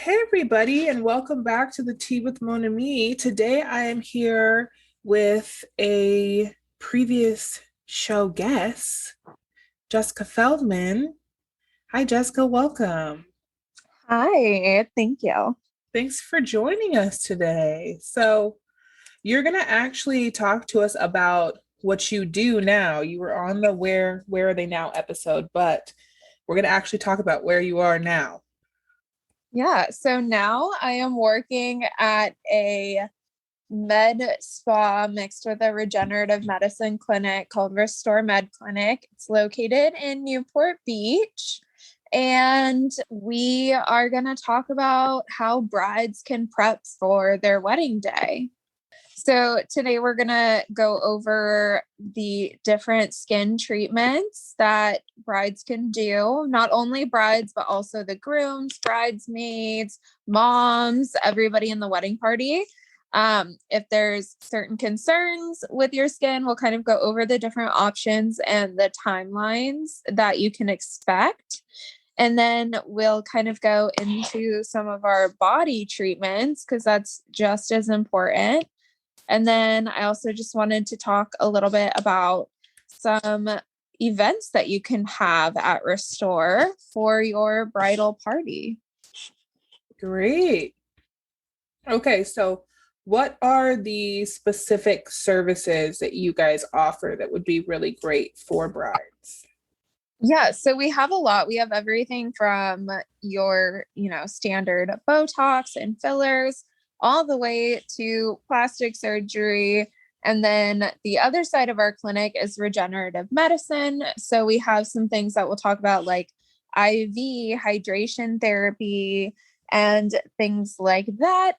Hey everybody, and welcome back to the Tea with Mon Ami. Today I am here with a previous show guest, Jessica Feldman. Hi Jessica, welcome. Hi, thank you. Thanks for joining us today. So, you're going to actually talk to us about what you do now. You were on the Where Are They Now episode, but we're going to actually talk about where you are now. Yeah, so now I am working at a med spa mixed with a regenerative medicine clinic called Restore Med Clinic. It's located in Newport Beach. And we are going to talk about how brides can prep for their wedding day. So today we're going to go over the different skin treatments that brides can do. Not only brides, but also the grooms, bridesmaids, moms, everybody in the wedding party. If there's certain concerns with your skin, we'll kind of go over the different options and the timelines that you can expect. And then we'll kind of go into some of our body treatments because that's just as important. And then I also just wanted to talk a little bit about some events that you can have at Restore for your bridal party. Great. Okay, so what are the specific services that you guys offer that would be really great for brides? Yeah, so we have a lot. We have everything from your, standard Botox and fillers all the way to plastic surgery. And then the other side of our clinic is regenerative medicine. So we have some things that we'll talk about like IV, hydration therapy, and things like that.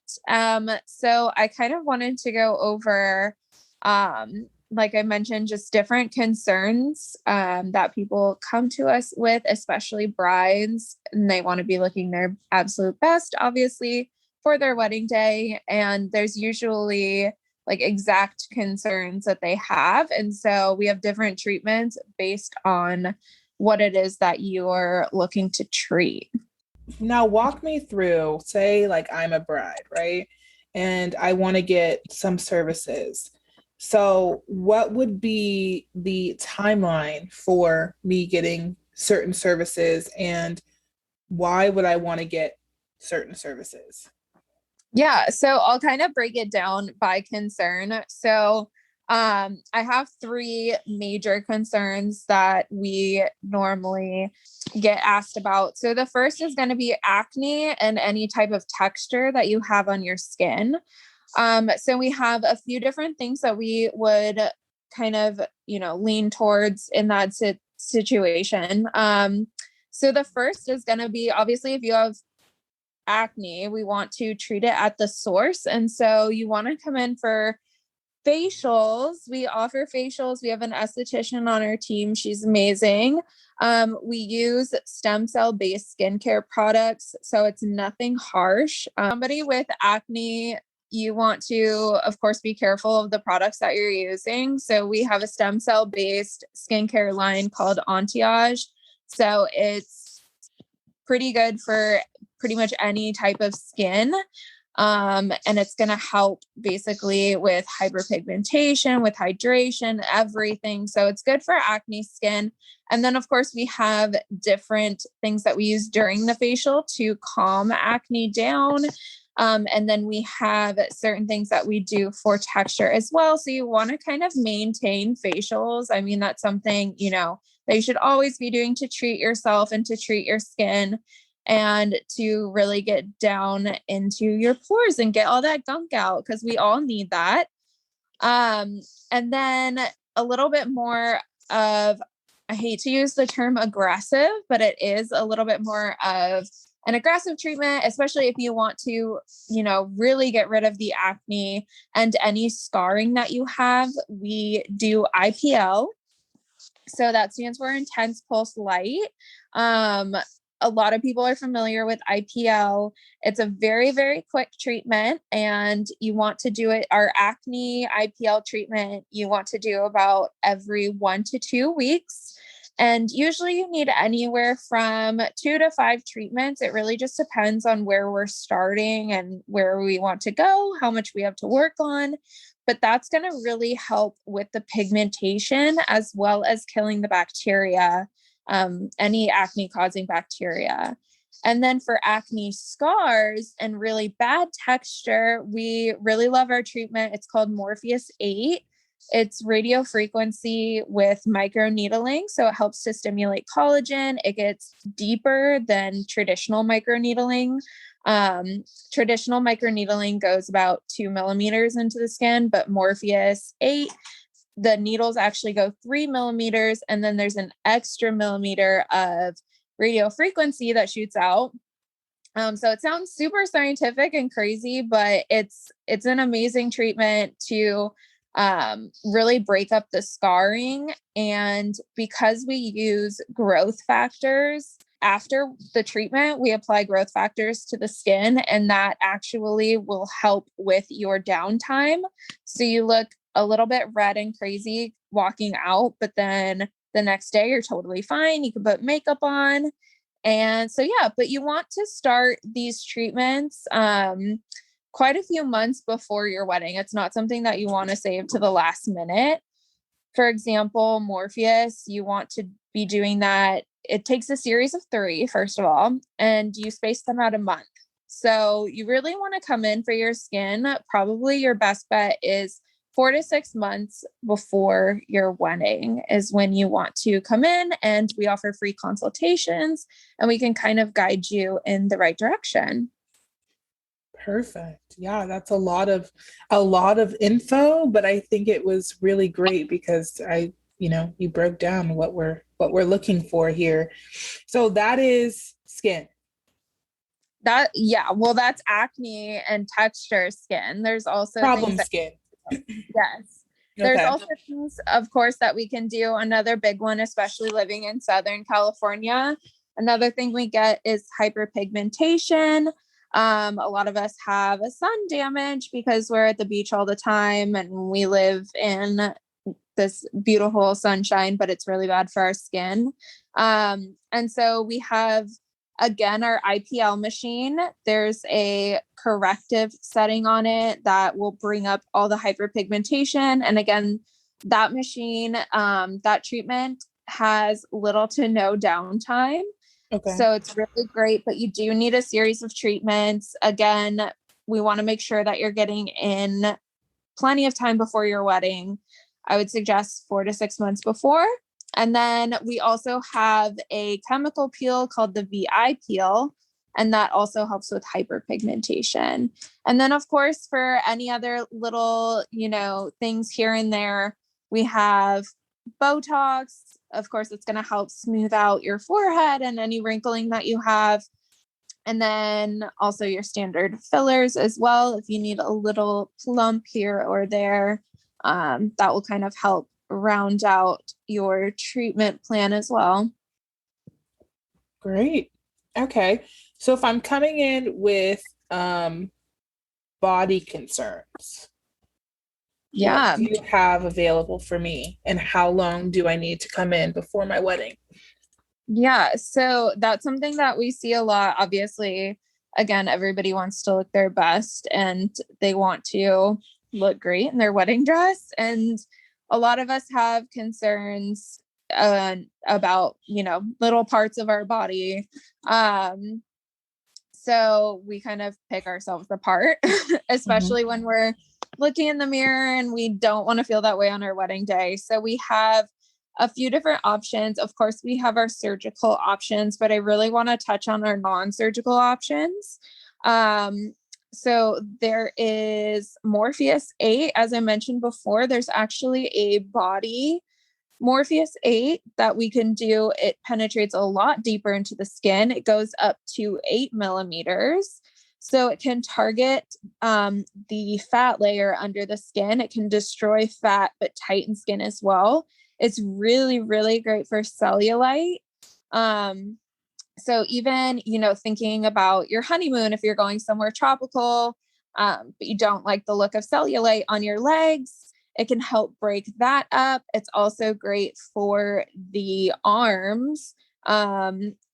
So I kind of wanted to go over like I mentioned, just different concerns that people come to us with, especially brides, and they want to be looking their absolute best, obviously, for their wedding day. And there's usually like exact concerns that they have. And so we have different treatments based on what it is that you're looking to treat. Now, walk me through, say, like I'm a bride, right? And I want to get some services. So, what would be the timeline for me getting certain services, and why would I want to get certain services? Yeah, so I'll kind of break it down by concern. So, I have three major concerns that we normally get asked about. So, the first is going to be acne and any type of texture that you have on your skin. So, we have a few different things that we would kind of, lean towards in that situation. So, the first is going to be obviously if you have acne, we want to treat it at the source. And so you want to come in for facials. We offer facials. We have an esthetician on our team. She's amazing. We use stem cell based skincare products. So it's nothing harsh. Somebody with acne, you want to, of course, be careful of the products that you're using. So we have a stem cell based skincare line called Anti-Age. So it's pretty good for pretty much any type of skin. And it's going to help basically with hyperpigmentation, with hydration, everything. So it's good for acne skin. And then, of course, we have different things that we use during the facial to calm acne down. And then we have certain things that we do for texture as well. So you want to kind of maintain facials. I mean, that's something, that you should always be doing to treat yourself and to treat your skin and to really get down into your pores and get all that gunk out because we all need that. And then a little bit more of, I hate to use the term aggressive, but it is a little bit more of an aggressive treatment, especially if you want to, really get rid of the acne and any scarring that you have. We do IPL. So that stands for intense pulse light. A lot of people are familiar with IPL. It's a very, very quick treatment, and you want to do it. Our acne IPL treatment, you want to do about every 1 to 2 weeks. And usually you need anywhere from 2 to 5 treatments. It really just depends on where we're starting and where we want to go, how much we have to work on. But that's going to really help with the pigmentation as well as killing the bacteria, any acne causing bacteria. And then for acne scars and really bad texture, we really love our treatment. It's called Morpheus 8. It's radio frequency with microneedling. So it helps to stimulate collagen. It gets deeper than traditional microneedling. Traditional microneedling goes about 2 millimeters into the skin, but Morpheus 8, the needles actually go 3 millimeters. And then there's an extra millimeter of radio frequency that shoots out. So it sounds super scientific and crazy, but it's an amazing treatment to really break up the scarring. And because we use growth factors after the treatment, we apply growth factors to the skin, and that actually will help with your downtime. So you look a little bit red and crazy walking out, but then the next day you're totally fine. You can put makeup on. And so, yeah, but you want to start these treatments quite a few months before your wedding. It's not something that you want to save to the last minute. For example, Morpheus, you want to be doing that. It takes a series of 3, first of all, and you space them out a month. So you really want to come in for your skin. Probably your best bet is 4 to 6 months before your wedding is when you want to come in, and we offer free consultations and we can kind of guide you in the right direction. Perfect. Yeah, that's a lot of info, but I think it was really great because you broke down what we're looking for here. So that is skin. Well, that's acne and texture skin. There's also Problem skin. Yes. There's also things, of course, that we can do. Another big one, especially living in Southern California. Another thing we get is hyperpigmentation. A lot of us have a sun damage because we're at the beach all the time and we live in this beautiful sunshine, but it's really bad for our skin. And so we have, again, our IPL machine. There's a corrective setting on it that will bring up all the hyperpigmentation. And again, that machine, that treatment has little to no downtime. Okay. So it's really great, but you do need a series of treatments. Again, we want to make sure that you're getting in plenty of time before your wedding. I would suggest 4 to 6 months before. And then we also have a chemical peel called the VI peel, and that also helps with hyperpigmentation. And then, of course, for any other little, things here and there, we have Botox. Of course, it's going to help smooth out your forehead and any wrinkling that you have. And then also your standard fillers as well. If you need a little plump here or there, that will kind of help round out your treatment plan as well. Great. Okay. So if I'm coming in with body concerns, what do you have available for me, and how long do I need to come in before my wedding? Yeah, so that's something that we see a lot. Obviously, again, everybody wants to look their best and they want to look great in their wedding dress. And a lot of us have concerns about, little parts of our body. So we kind of pick ourselves apart, especially when we're looking in the mirror and we don't want to feel that way on our wedding day. So we have a few different options. Of course, we have our surgical options, but I really want to touch on our non-surgical options. So there is Morpheus 8. As I mentioned before, there's actually a body Morpheus 8 that we can do. It penetrates a lot deeper into the skin. It goes up to 8 millimeters. So it can target the fat layer under the skin. It can destroy fat, but tighten skin as well. It's really, really great for cellulite. So even, thinking about your honeymoon, if you're going somewhere tropical, but you don't like the look of cellulite on your legs, It can help break that up. It's also great for the arms.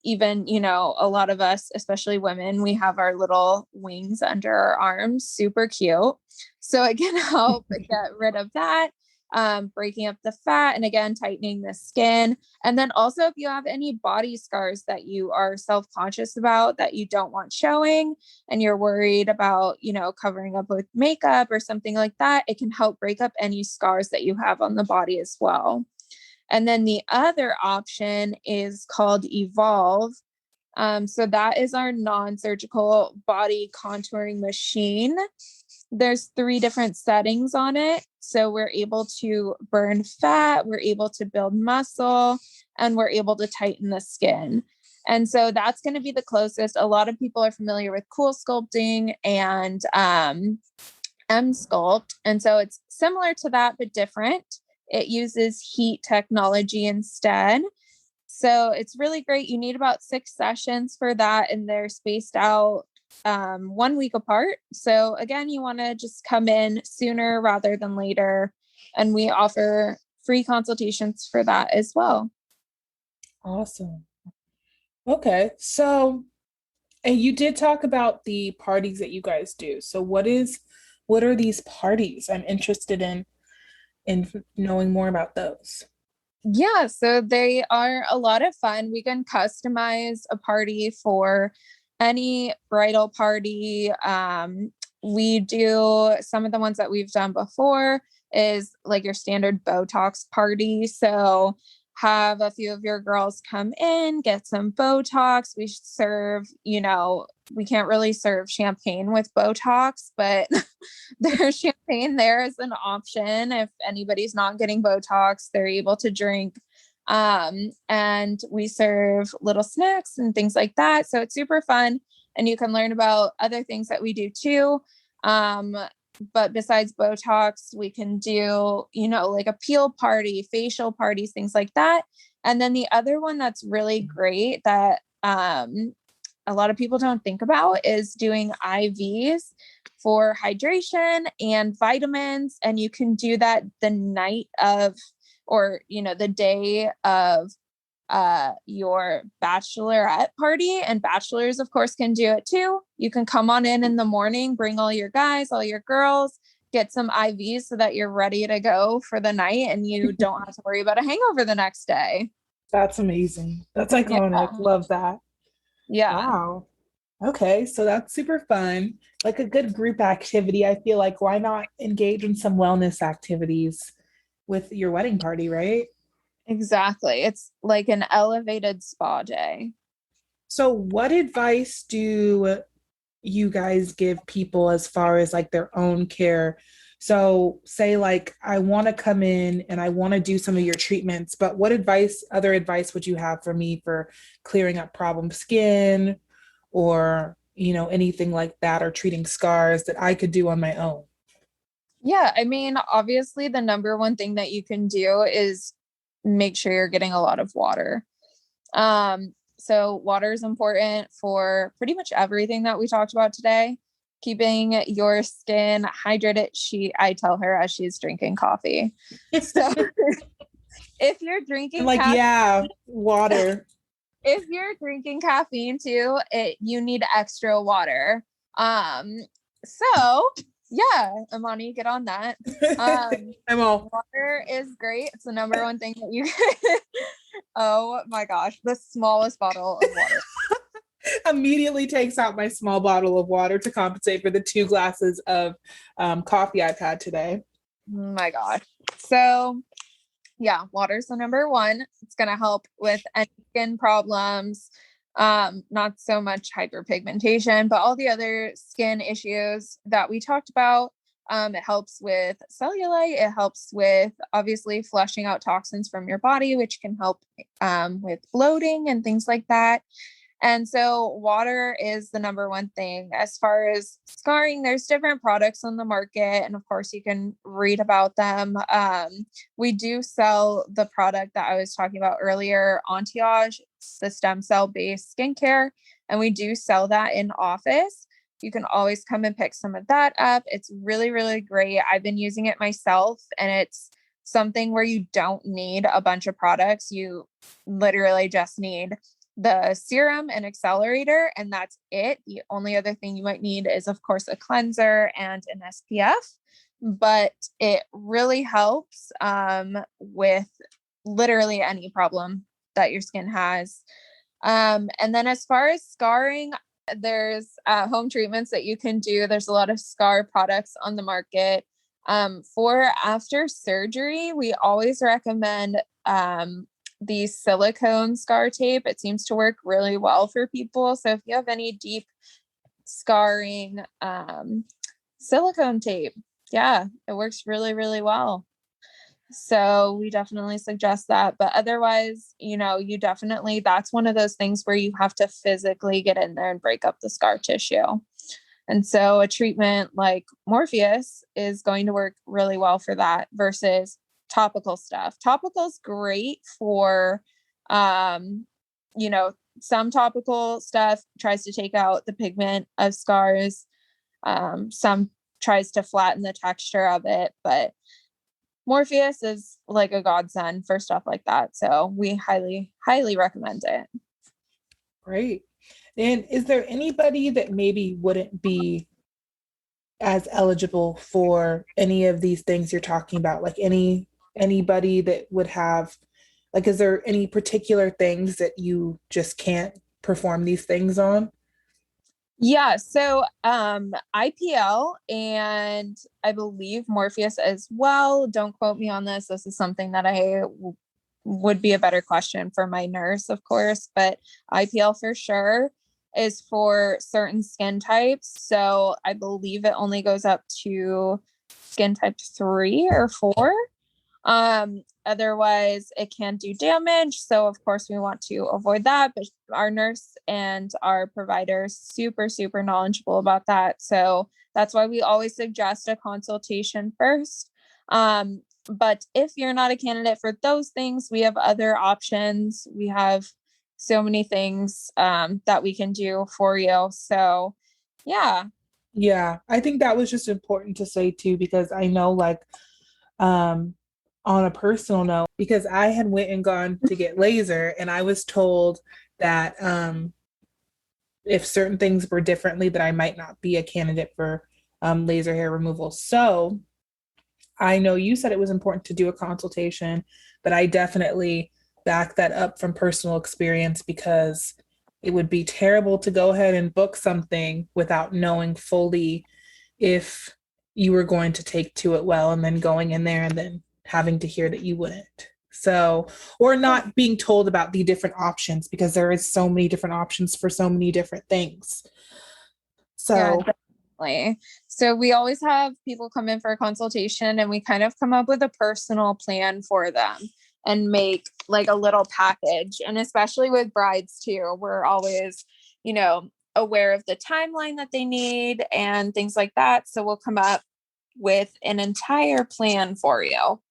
Even, you know, a lot of us, especially women, we have our little wings under our arms, super cute. So it can help get rid of that, breaking up the fat, and again, tightening the skin. And then also, if you have any body scars that you are self-conscious about that you don't want showing, and you're worried about, you know, covering up with makeup or something like that, it can help break up any scars that you have on the body as well. And then the other option is called Evolve. So that is our non-surgical body contouring machine. There's 3 different settings on it. So we're able to burn fat, we're able to build muscle, and we're able to tighten the skin. And so that's going to be the closest. A lot of people are familiar with Cool Sculpting and M-Sculpt. And so it's similar to that, but different. It uses heat technology instead. So it's really great. You need about 6 sessions for that, and they're spaced out 1 week apart. So again, you want to just come in sooner rather than later. And we offer free consultations for that as well. Awesome. Okay. So, and you did talk about the parties that you guys do. So what are these parties? I'm interested in knowing more about those. Yeah, so they are a lot of fun. We can customize a party for any bridal party. We do some of the ones that we've done before is like your standard Botox party. So have a few of your girls come in, get some Botox. We serve, you know, we can't really serve champagne with Botox, but there's champagne there as an option. If anybody's not getting Botox, they're able to drink. And we serve little snacks and things like that. So it's super fun. And you can learn about other things that we do too. But besides Botox, we can do, you know, like a peel party, facial parties, things like that. And then the other one that's really great that a lot of people don't think about is doing IVs for hydration and vitamins. And you can do that the night of, or, you know, the day of your bachelorette party, and bachelors of course can do it too. You can come on in the morning, bring all your guys, all your girls, get some IVs so that you're ready to go for the night and you don't have to worry about a hangover the next day. That's amazing. That's iconic. Yeah. Love that. Yeah. Wow. Okay, so that's super fun. Like a good group activity. I feel like why not engage in some wellness activities with your wedding party, right? Exactly. It's like an elevated spa day. So what advice do you guys give people as far as like their own care? So say like I want to come in and I want to do some of your treatments, but what other advice would you have for me for clearing up problem skin or, you know, anything like that, or treating scars that I could do on my own? Yeah, I mean, obviously the number one thing that you can do is make sure you're getting a lot of water. So water is important for pretty much everything that we talked about today. Keeping your skin hydrated. I tell her as she's drinking coffee. So if you're I'm drinking like, yeah, water. if you're drinking caffeine too, you need extra water. So yeah, Imani, get on that. I'm all Water is great. It's the number one thing that you oh my gosh, the smallest bottle of water. immediately takes out my small bottle of water to compensate for the 2 glasses of coffee I've had today. Oh my gosh. So yeah, water's the number one. It's going to help with any skin problems, not so much hyperpigmentation, but all the other skin issues that we talked about. It helps with cellulite. It helps with obviously flushing out toxins from your body, which can help with bloating and things like that. And so water is the number one thing. As far as scarring, there's different products on the market. And of course, you can read about them. We do sell the product that I was talking about earlier, Anti-Age, the stem cell based skincare. And we do sell that in office. you can always come and pick some of that up. It's really, really great. I've been using it myself, and it's something where you don't need a bunch of products. You literally just need the serum and accelerator, and that's it. The only other thing you might need is, of course, a cleanser and an SPF, but it really helps with literally any problem that your skin has. And then as far as scarring, there's home treatments that you can do. There's a lot of scar products on the market. For after surgery, we always recommend the silicone scar tape. It seems to work really well for people. So if you have any deep scarring, silicone tape, yeah, it works really, really well. So we definitely suggest that. But otherwise, you definitely, that's one of those things where you have to physically get in there and break up the scar tissue. And so a treatment like Morpheus is going to work really well for that versus topical stuff. Topical is great for, some topical stuff tries to take out the pigment of scars. Some tries to flatten the texture of it, but Morpheus is like a godsend for stuff like that. So we highly, highly recommend it. Great. And is there anybody that maybe wouldn't be as eligible for any of these things you're talking about? Like anybody that would have, like, is there any particular things that you just can't perform these things on? Yeah. So IPL and I believe Morpheus as well. Don't quote me on this. This is something that would be a better question for my nurse, of course, but IPL for sure is for certain skin types. So I believe it only goes up to skin type 3 or 4. Otherwise it can do damage. So of course we want to avoid that, but our nurse and our providers super, super knowledgeable about that. So that's why we always suggest a consultation first. But if you're not a candidate for those things, we have other options. We have so many things, that we can do for you. So yeah. Yeah, I think that was just important to say too, because I know like, on a personal note, because I had went and gone to get laser and I was told that if certain things were differently, that I might not be a candidate for laser hair removal. So I know you said it was important to do a consultation, but I definitely back that up from personal experience, because it would be terrible to go ahead and book something without knowing fully if you were going to take to it well, and then going in there and then having to hear that you wouldn't. So, or not being told about the different options, because there is so many different options for so many different things. So, Yeah, definitely. So we always have people come in for a consultation and we kind of come up with a personal plan for them and make like a little package. And especially with brides too, we're always, aware of the timeline that they need and things like that. So we'll come up with an entire plan for you.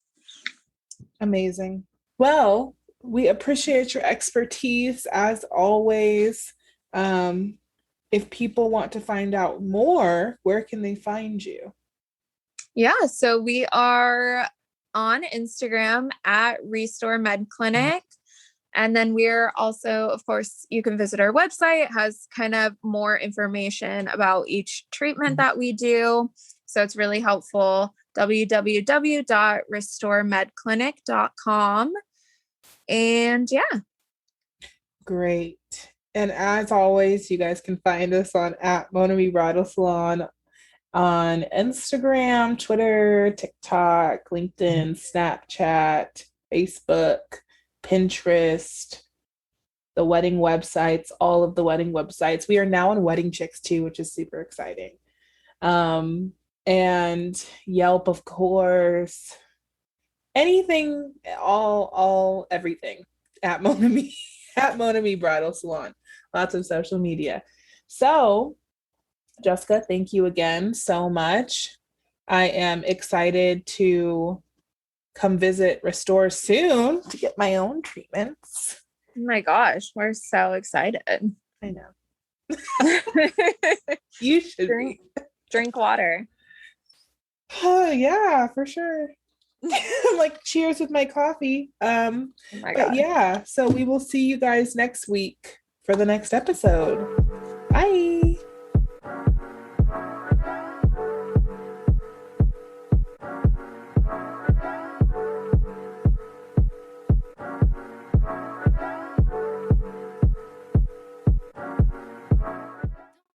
amazing. Well, we appreciate your expertise as always. If people want to find out more, where can they find you? Yeah, so we are on Instagram at Restore Med Clinic. And then we're also, of course, you can visit our website. It has kind of more information about each treatment that we do. So it's really helpful. www.restoremedclinic.com. And yeah. Great. And as always, you guys can find us on at Monami Bridal Salon on Instagram, Twitter, TikTok, LinkedIn, Snapchat, Facebook, Pinterest, the wedding websites, all of the wedding websites. We are now on Wedding Chicks too, which is super exciting. And Yelp, of course. Anything, all, everything at Monami, at Monami Bridal Salon. Lots of social media. So, Jessica, thank you again so much. I am excited to come visit Restore soon to get my own treatments. Oh my gosh, we're so excited. I know. You should drink be. drink water. Oh yeah, for sure. I'm like, cheers with my coffee. Oh my But God. yeah, so we will see you guys next week for the next episode. Bye.